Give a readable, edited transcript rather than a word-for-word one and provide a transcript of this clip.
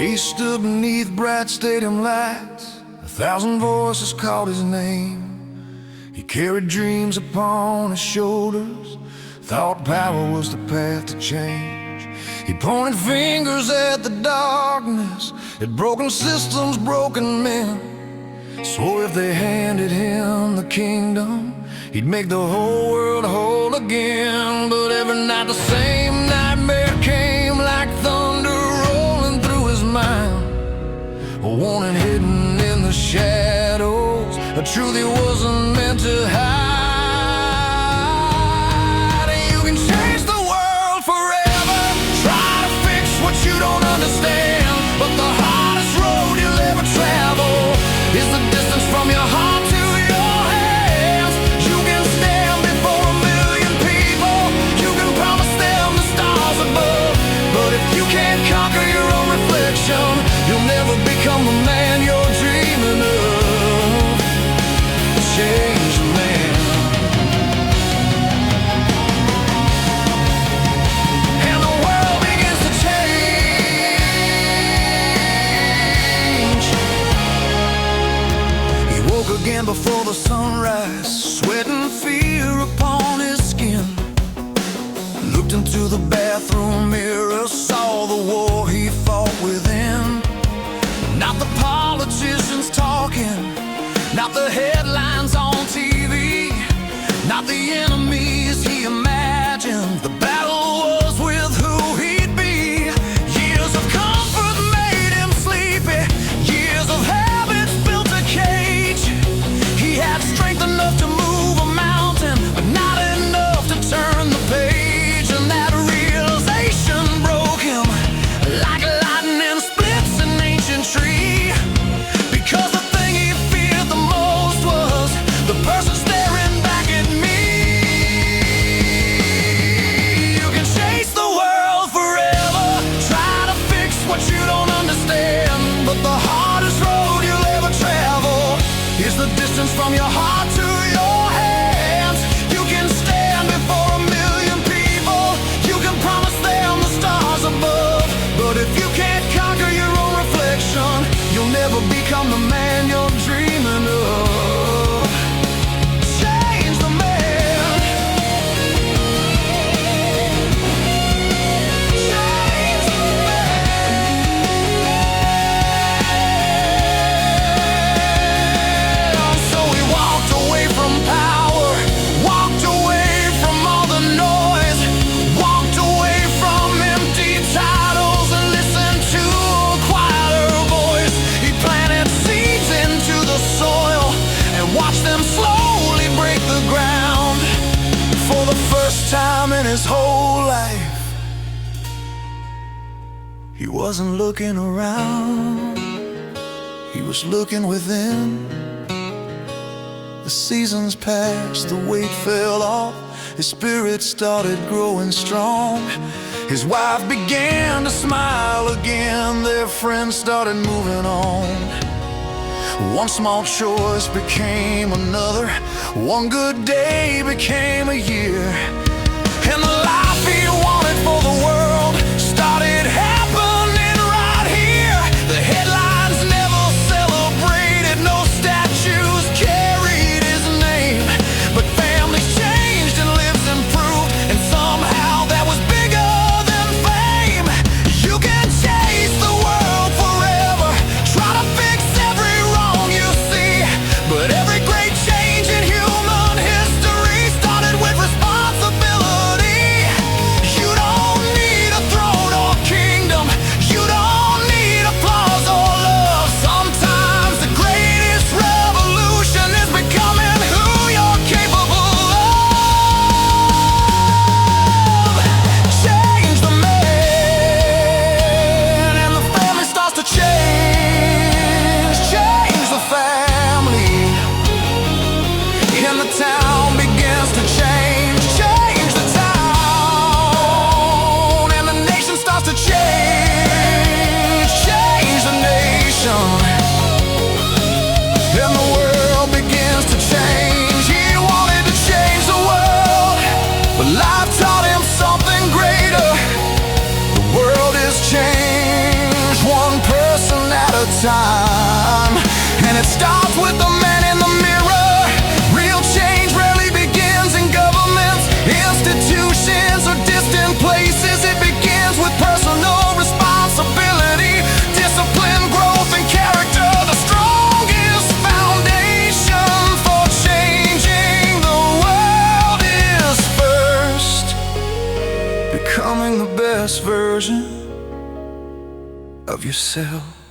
He stood beneath bright stadium lights, 1,000 voices called his name. He carried dreams upon his shoulders, thought power was the path to change. He pointed fingers at the darkness, at broken systems, broken men. Swore if they handed him the kingdom, he'd make the whole world whole again. But every night the same nightmare came like thunder rolling through his mind. A warning hidden in the shadows, a truth he wasn't meant to hide. You can change the world forever, try to fix what you don't understand, but the hardest road you'll ever travel is the distance from your heart to your hands. You can stand before a million people, you can promise them the stars above, but if you can't conquer your own reflection, you'll never become the man you're dreaming of. Change the man. And the world begins to change. He woke again before the sunrise, sweating fear upon his skin. Looked into the bathroom mirror, saw the war he fought within. Not the politicians talking, not the headlines on TV, not the enemies he imagined. The battle was with who he'd be. Years of comfort made him sleepy, years of habits built a cage. He had strength enough to move a mountain, but not enough to turn the page. And that realization broke him like lightning splits an ancient tree. Because the thing he feared the most was the person staring back at me. You can chase the world forever, try to fix what you don't understand, but the hardest road you'll ever travel is the distance from your heart to your hands. You can stand before a million people, you can promise them the stars above, but if you can't conquer your own reflection, you'll never become the man you're dreaming of. Change the man. Change the man. So he walked away from power, walked away from all the noise, walked away from empty titles and listened to a quieter voice. He planted seeds into the soil and watched them slowly break the ground. For the first time in his whole life, he wasn't looking around, he was looking within. The seasons passed, the weight fell off, his spirit started growing strong. His wife began to smile again, their friends started moving on. One small choice became another, one good day became a year, and the life he wanted for the world started happening right here. The headlines never celebrated, no statues carried his name, but families changed and lives improved, and somehow that was bigger than fame. You can chase the world forever, try to fix every wrong you see, but every great change in human history started with responsibility. time. And it starts with the man in the mirror. Real change rarely begins in governments, institutions, or distant places. It begins with personal responsibility, discipline, growth, and character. The strongest foundation for changing the world is first becoming the best version of yourself.